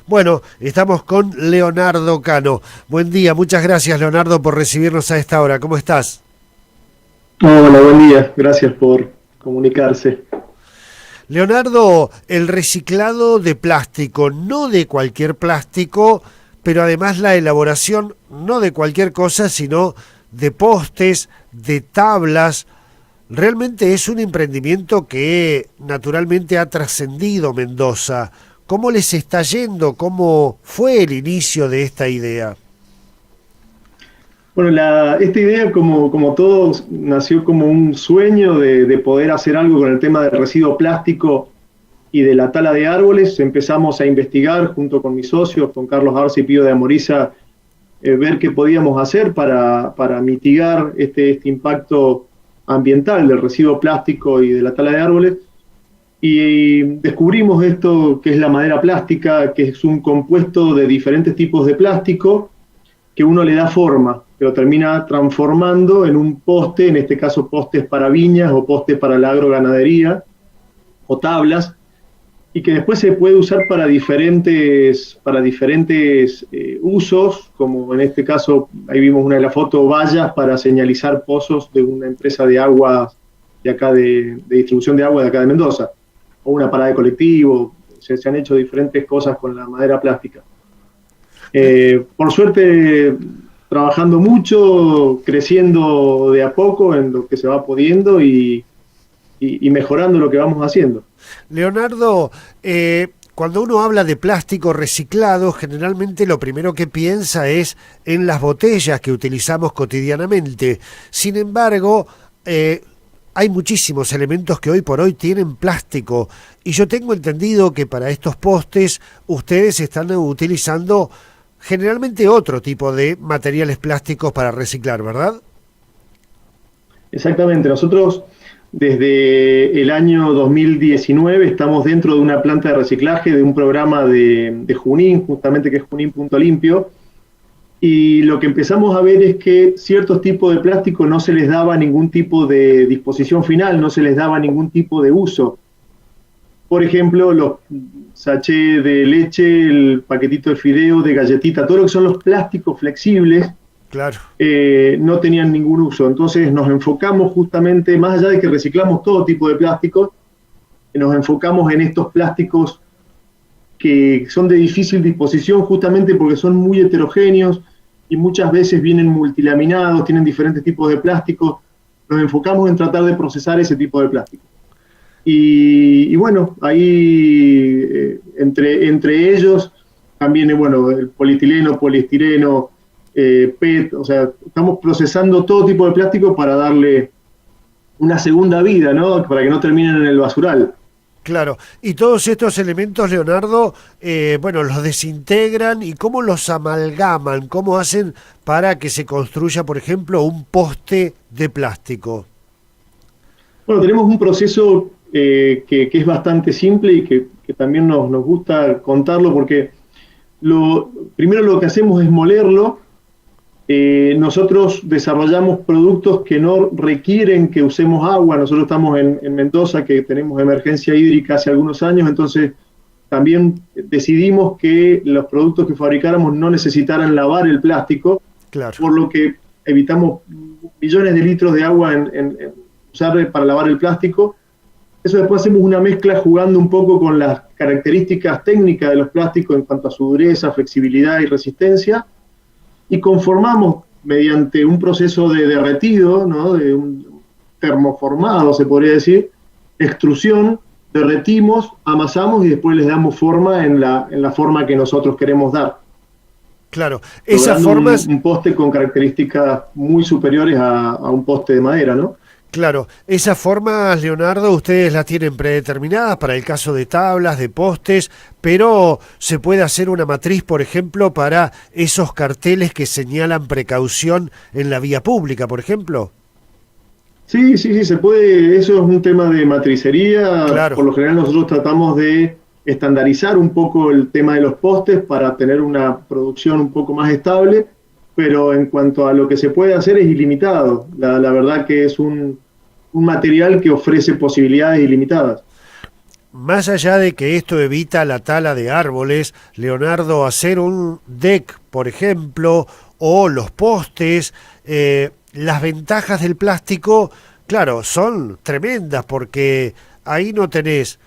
Bueno, estamos con Leonardo Cano. Buen día, muchas gracias Leonardo por recibirnos a esta hora. ¿Cómo estás? Hola, buen día. Gracias por comunicarse. Leonardo, el reciclado de plástico, no de cualquier plástico, pero además la elaboración no de cualquier cosa, sino de postes, de tablas. Realmente es un emprendimiento que naturalmente ha trascendido Mendoza. ¿Cómo les está yendo? ¿Cómo fue el inicio de esta idea? Bueno, esta idea, como todos, nació como un sueño de poder hacer algo con el tema del residuo plástico y de la tala de árboles. Empezamos a investigar junto con mis socios, con Carlos Arce y Pío de Amoriza, ver qué podíamos hacer para mitigar este impacto ambiental del residuo plástico y de la tala de árboles. Y descubrimos esto que es la madera plástica, que es un compuesto de diferentes tipos de plástico que uno le da forma, que lo termina transformando en un poste, en este caso postes para viñas o postes para la agroganadería o tablas, y que después se puede usar para diferentes usos, como en este caso, ahí vimos una de las fotos, vallas para señalizar pozos de una empresa de agua de acá de distribución de agua de acá de Mendoza, o una parada de colectivo. Se han hecho diferentes cosas con la madera plástica. Por suerte, trabajando mucho, creciendo de a poco en lo que se va pudiendo y mejorando lo que vamos haciendo. Leonardo, cuando uno habla de plástico reciclado, generalmente lo primero que piensa es en las botellas que utilizamos cotidianamente. Sin embargo, hay muchísimos elementos que hoy por hoy tienen plástico y yo tengo entendido que para estos postes ustedes están utilizando generalmente otro tipo de materiales plásticos para reciclar, ¿verdad? Exactamente, nosotros desde el año 2019 estamos dentro de una planta de reciclaje de un programa de Junín, justamente que es Junín Punto Limpio, y lo que empezamos a ver es que ciertos tipos de plástico no se les daba ningún tipo de disposición final, no se les daba ningún tipo de uso. Por ejemplo, los sachets de leche, el paquetito de fideo, de galletita, todo lo que son los plásticos flexibles, Claro. no tenían ningún uso. Entonces nos enfocamos justamente, más allá de que reciclamos todo tipo de plásticos, nos enfocamos en estos plásticos que son de difícil disposición justamente porque son muy heterogéneos y muchas veces vienen multilaminados, tienen diferentes tipos de plásticos. Nos enfocamos en tratar de procesar ese tipo de plástico. Y bueno, ahí entre ellos también, bueno, el polietileno, poliestireno, PET, o sea, estamos procesando todo tipo de plástico para darle una segunda vida, ¿no? Para que no terminen en el basural. Claro, y todos estos elementos, Leonardo, bueno, los desintegran y cómo los amalgaman, cómo hacen para que se construya, por ejemplo, un poste de plástico. Bueno, tenemos un proceso que es bastante simple y que también nos gusta contarlo porque primero lo que hacemos es molerlo. Nosotros desarrollamos productos que no requieren que usemos agua. Nosotros estamos en Mendoza, que tenemos emergencia hídrica hace algunos años, entonces también decidimos que los productos que fabricáramos no necesitaran lavar el plástico, Claro. por lo que evitamos millones de litros de agua en usar para lavar el plástico. Eso después hacemos una mezcla jugando un poco con las características técnicas de los plásticos en cuanto a su dureza, flexibilidad y resistencia, y conformamos mediante un proceso de derretido, ¿no? De un termoformado, se podría decir, extrusión, derretimos, amasamos y después les damos forma en la forma que nosotros queremos dar. Claro, esas Logrando formas, un poste con características muy superiores a un poste de madera, ¿no? claro, esas formas, Leonardo, ustedes las tienen predeterminadas para el caso de tablas, de postes, pero se puede hacer una matriz, por ejemplo, para esos carteles que señalan precaución en la vía pública, por ejemplo. Sí, se puede. Eso es un tema de matricería. Claro. Por lo general nosotros tratamos de estandarizar un poco el tema de los postes para tener una producción un poco más estable, pero en cuanto a lo que se puede hacer es ilimitado. La verdad que es un material que ofrece posibilidades ilimitadas. más allá de que esto evita la tala de árboles, Leonardo, hacer un deck, por ejemplo, o los postes, las ventajas del plástico, claro, son tremendas porque ahí no tenés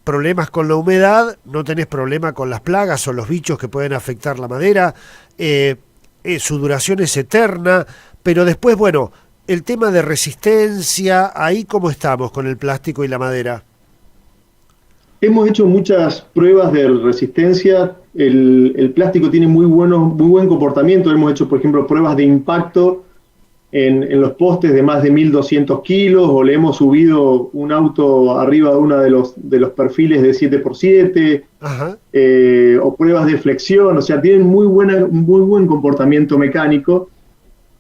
problemas con la humedad, no tenés problema con las plagas o los bichos que pueden afectar la madera, su duración es eterna, pero después, bueno, el tema de resistencia, ahí cómo estamos con el plástico y la madera. Hemos hecho muchas pruebas de resistencia. El plástico tiene muy buen comportamiento. Hemos hecho, por ejemplo, pruebas de impacto en los postes de más de 1.200 kilos, o le hemos subido un auto arriba de uno de los perfiles de 7x7, o pruebas de flexión. O sea, tienen muy buen comportamiento mecánico,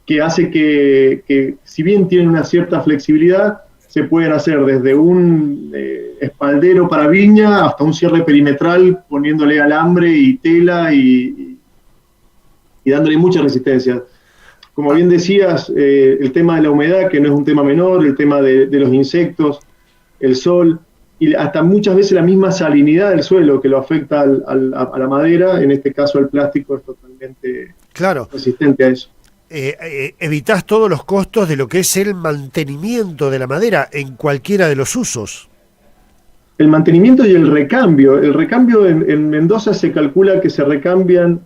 que hace que si bien tienen una cierta flexibilidad, se pueden hacer desde un espaldero para viña hasta un cierre perimetral, poniéndole alambre y tela y dándole mucha resistencia. Como bien decías, el tema de la humedad, que no es un tema menor, el tema de los insectos, el sol, y hasta muchas veces la misma salinidad del suelo que lo afecta a la madera. En este caso el plástico es totalmente resistente a eso. Evitás todos los costos de lo que es el mantenimiento de la madera en cualquiera de los usos. El mantenimiento y el recambio. El recambio en Mendoza se calcula que se recambian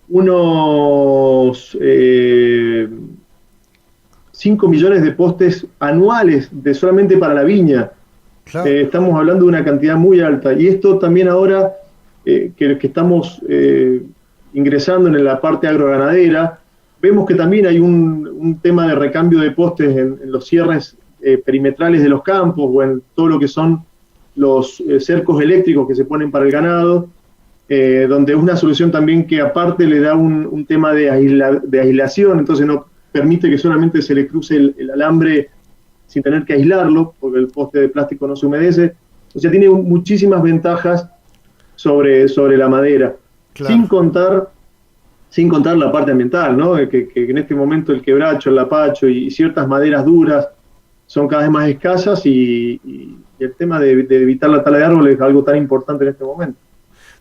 unos 5 millones de postes anuales solamente para la viña. Claro. Estamos hablando de una cantidad muy alta. Y esto también ahora que estamos ingresando en la parte agroganadera, vemos que también hay un tema de recambio de postes en los cierres perimetrales de los campos, o en todo lo que son los cercos eléctricos que se ponen para el ganado, donde es una solución también que aparte le da un tema de aislación. Entonces no permite que solamente se le cruce el alambre sin tener que aislarlo, porque el poste de plástico no se humedece. O sea, tiene muchísimas ventajas sobre la madera, claro. Sin contar la parte ambiental, ¿no? Que en este momento el quebracho, el lapacho y ciertas maderas duras son cada vez más escasas, y el tema de evitar la tala de árboles es algo tan importante en este momento.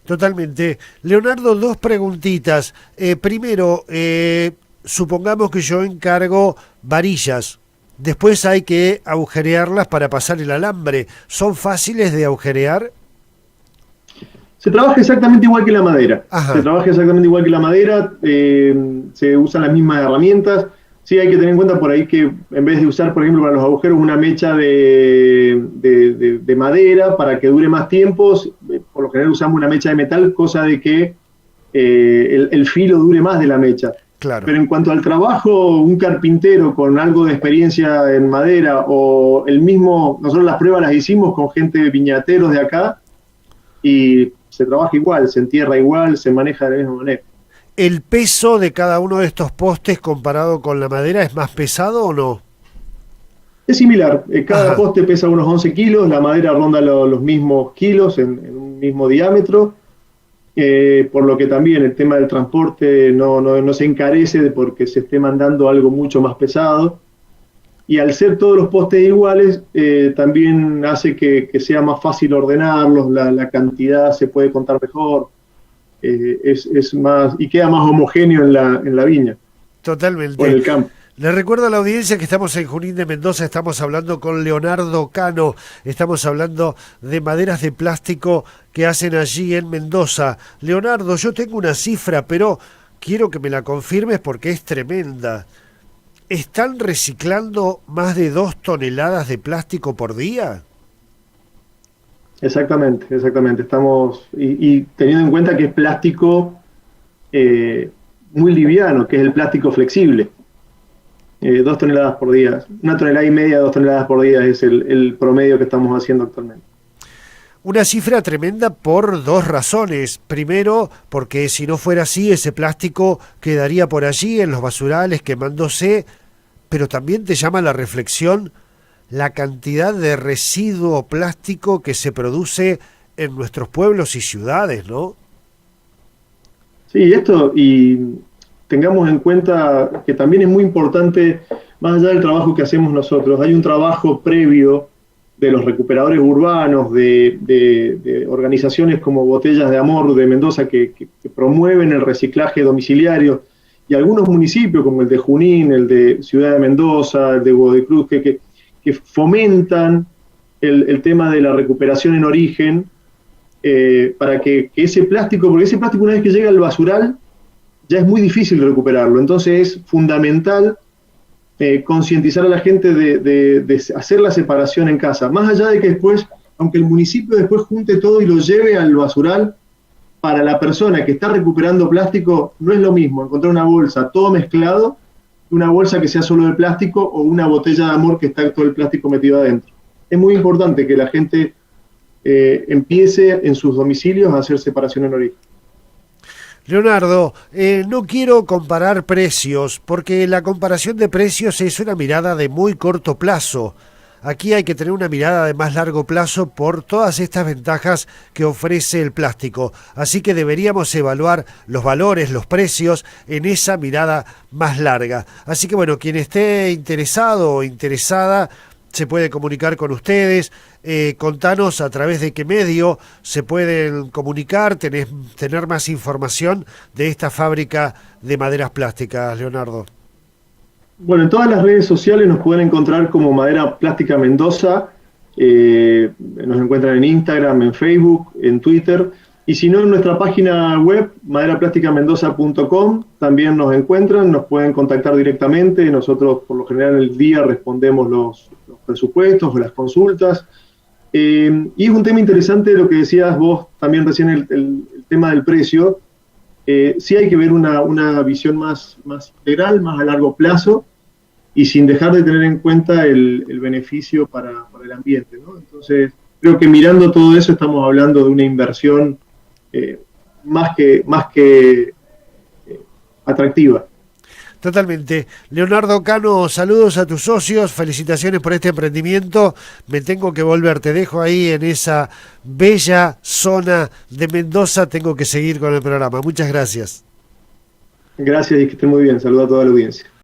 Totalmente. Leonardo, dos preguntitas. Primero, supongamos que yo encargo varillas, después hay que agujerearlas para pasar el alambre. ¿Son fáciles de agujerear? Se trabaja exactamente igual que la madera. Ajá. Se trabaja exactamente igual que la madera, se usan las mismas herramientas. Sí, hay que tener en cuenta por ahí que en vez de usar, por ejemplo, para los agujeros una mecha de madera para que dure más tiempo, por lo general usamos una mecha de metal, cosa de que el filo dure más de la mecha. Claro. Pero en cuanto al trabajo, un carpintero con algo de experiencia en madera, o el mismo, nosotros las pruebas las hicimos con gente viñateros de acá, y se trabaja igual, se entierra igual, se maneja de la misma manera. ¿El peso de cada uno de estos postes comparado con la madera es más pesado o no? Es similar, cada poste pesa unos 11 kilos, la madera ronda los mismos kilos en un mismo diámetro, por lo que también el tema del transporte no se encarece porque se esté mandando algo mucho más pesado. Y al ser todos los postes iguales, también hace que sea más fácil ordenarlos, la cantidad se puede contar mejor, es más, y queda más homogéneo en la viña. Totalmente. O en el campo. Les recuerdo a la audiencia que estamos en Junín de Mendoza, estamos hablando con Leonardo Cano, estamos hablando de maderas de plástico que hacen allí en Mendoza. Leonardo, yo tengo una cifra, pero quiero que me la confirmes porque es tremenda. ¿Están reciclando más de 2 toneladas de plástico por día? Exactamente. Estamos, y teniendo en cuenta que es plástico muy liviano, que es el plástico flexible. 2 toneladas por día, 1,5 toneladas, 2 toneladas por día es el promedio que estamos haciendo actualmente. Una cifra tremenda por 2 razones. Primero, porque si no fuera así, ese plástico quedaría por allí en los basurales quemándose, pero también te llama la reflexión la cantidad de residuo plástico que se produce en nuestros pueblos y ciudades, ¿no? Sí, y tengamos en cuenta que también es muy importante, más allá del trabajo que hacemos nosotros, hay un trabajo previo de los recuperadores urbanos, de organizaciones como Botellas de Amor de Mendoza que promueven el reciclaje domiciliario, y algunos municipios como el de Junín, el de Ciudad de Mendoza, el de Godoy Cruz, que fomentan el tema de la recuperación en origen, para que ese plástico, porque ese plástico una vez que llega al basural, ya es muy difícil recuperarlo. Entonces es fundamental concientizar a la gente de hacer la separación en casa, más allá de que después, aunque el municipio después junte todo y lo lleve al basural, para la persona que está recuperando plástico no es lo mismo encontrar una bolsa todo mezclado, una bolsa que sea solo de plástico o una botella de Amor que está todo el plástico metido adentro. Es muy importante que la gente empiece en sus domicilios a hacer separación en origen. Leonardo, no quiero comparar precios, porque la comparación de precios es una mirada de muy corto plazo. Aquí hay que tener una mirada de más largo plazo por todas estas ventajas que ofrece el plástico. Así que deberíamos evaluar los valores, los precios en esa mirada más larga. Así que bueno, quien esté interesado o interesada se puede comunicar con ustedes. Contanos a través de qué medio se pueden comunicar, tener más información de esta fábrica de maderas plásticas, Leonardo. Bueno, en todas las redes sociales nos pueden encontrar como Madera Plástica Mendoza, nos encuentran en Instagram, en Facebook, en Twitter, y si no en nuestra página web, maderaplásticamendoza.com, también nos encuentran, nos pueden contactar directamente, nosotros por lo general en el día respondemos los presupuestos o las consultas, y es un tema interesante lo que decías vos también recién, el tema del precio. Sí hay que ver una visión más integral, más a largo plazo, y sin dejar de tener en cuenta el beneficio para el ambiente, ¿no? Entonces, creo que mirando todo eso estamos hablando de una inversión más que atractiva. Totalmente. Leonardo Cano, saludos a tus socios, felicitaciones por este emprendimiento. Me tengo que volver, te dejo ahí en esa bella zona de Mendoza, tengo que seguir con el programa. Muchas gracias. Gracias y que estén muy bien. Saludos a toda la audiencia.